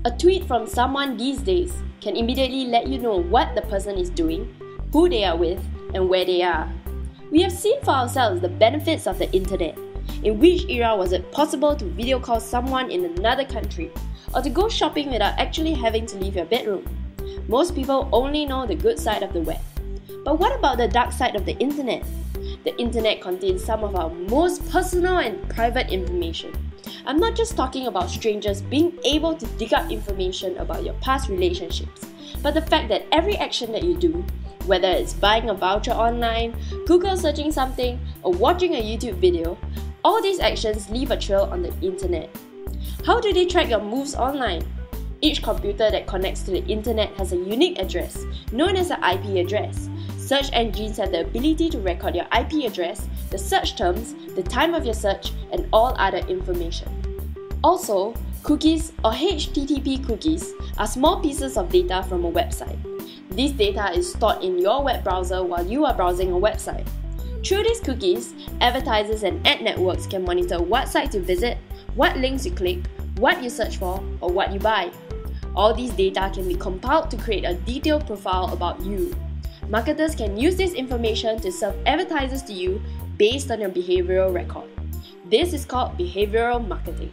A tweet from someone these days can immediately let you know what the person is doing, who they are with, and where they are. We have seen for ourselves the benefits of the internet. In which era was it possible to video call someone in another country, or to go shopping without actually having to leave your bedroom? Most people only know the good side of the web. But what about the dark side of the internet? The internet contains some of our most personal and private information. I'm not just talking about strangers being able to dig up information about your past relationships, but the fact that every action that you do, whether it's buying a voucher online, Google searching something, or watching a YouTube video, all these actions leave a trail on the internet. How do they track your moves online? Each computer that connects to the internet has a unique address, known as an IP address. Search engines have the ability to record your IP address, the search terms, the time of your search, and all other information. Also, cookies or HTTP cookies are small pieces of data from a website. This data is stored in your web browser while you are browsing a website. Through these cookies, advertisers and ad networks can monitor what sites you visit, what links you click, what you search for, or what you buy. All these data can be compiled to create a detailed profile about you. Marketers can use this information to serve advertisers to you based on your behavioral record. This is called behavioral marketing.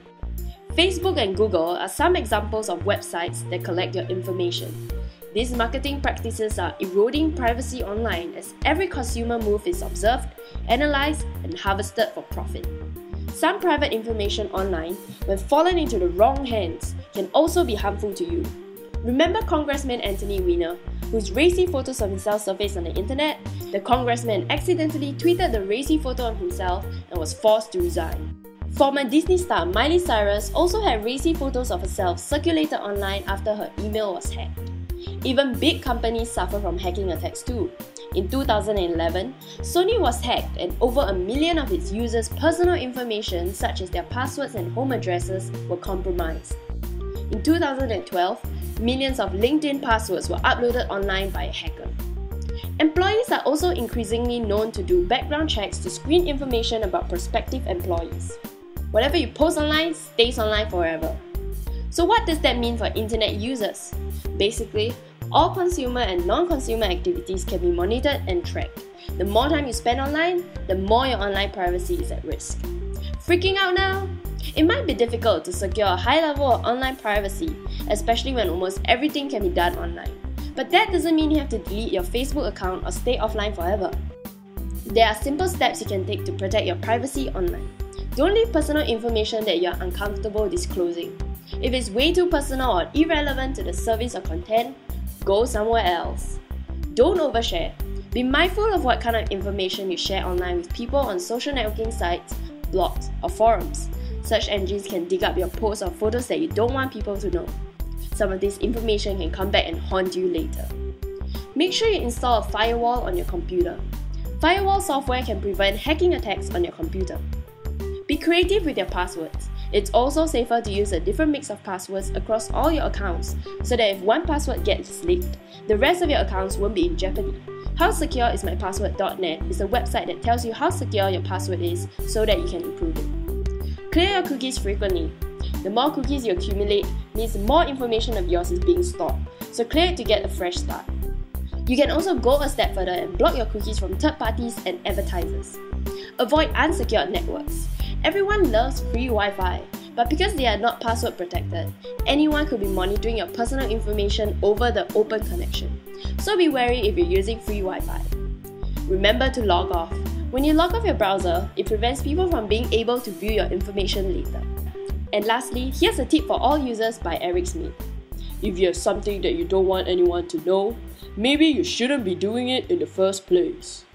Facebook and Google are some examples of websites that collect your information. These marketing practices are eroding privacy online as every consumer move is observed, analyzed, and harvested for profit. Some private information online, when fallen into the wrong hands, can also be harmful to you. Remember Congressman Anthony Weiner, whose racy photos of himself surfaced on the internet? The congressman accidentally tweeted the racy photo of himself and was forced to resign. Former Disney star Miley Cyrus also had racy photos of herself circulated online after her email was hacked. Even big companies suffer from hacking attacks too. In 2011, Sony was hacked and over 1 million of its users' personal information such as their passwords and home addresses were compromised. In 2012, millions of LinkedIn passwords were uploaded online by a hacker. Employees are also increasingly known to do background checks to screen information about prospective employees. Whatever you post online stays online forever. So what does that mean for internet users? Basically, all consumer and non-consumer activities can be monitored and tracked. The more time you spend online, the more your online privacy is at risk. Freaking out now? It might be difficult to secure a high level of online privacy, especially when almost everything can be done online. But that doesn't mean you have to delete your Facebook account or stay offline forever. There are simple steps you can take to protect your privacy online. Don't leave personal information that you are uncomfortable disclosing. If it's way too personal or irrelevant to the service or content, go somewhere else. Don't overshare. Be mindful of what kind of information you share online with people on social networking sites, blogs, or forums. Search engines can dig up your posts or photos that you don't want people to know. Some of this information can come back and haunt you later. Make sure you install a firewall on your computer. Firewall software can prevent hacking attacks on your computer. Be creative with your passwords. It's also safer to use a different mix of passwords across all your accounts so that if one password gets leaked, the rest of your accounts won't be in jeopardy. HowSecureIsMyPassword.net is a website that tells you how secure your password is so that you can improve it. Clear your cookies frequently. The more cookies you accumulate means the more information of yours is being stored, so clear it to get a fresh start. You can also go a step further and block your cookies from third parties and advertisers. Avoid unsecured networks. Everyone loves free Wi-Fi, but because they are not password protected, anyone could be monitoring your personal information over the open connection. So be wary if you're using free Wi-Fi. Remember to log off. When you log off your browser, it prevents people from being able to view your information later. And lastly, here's a tip for all users by Eric Smith. If you have something that you don't want anyone to know, maybe you shouldn't be doing it in the first place.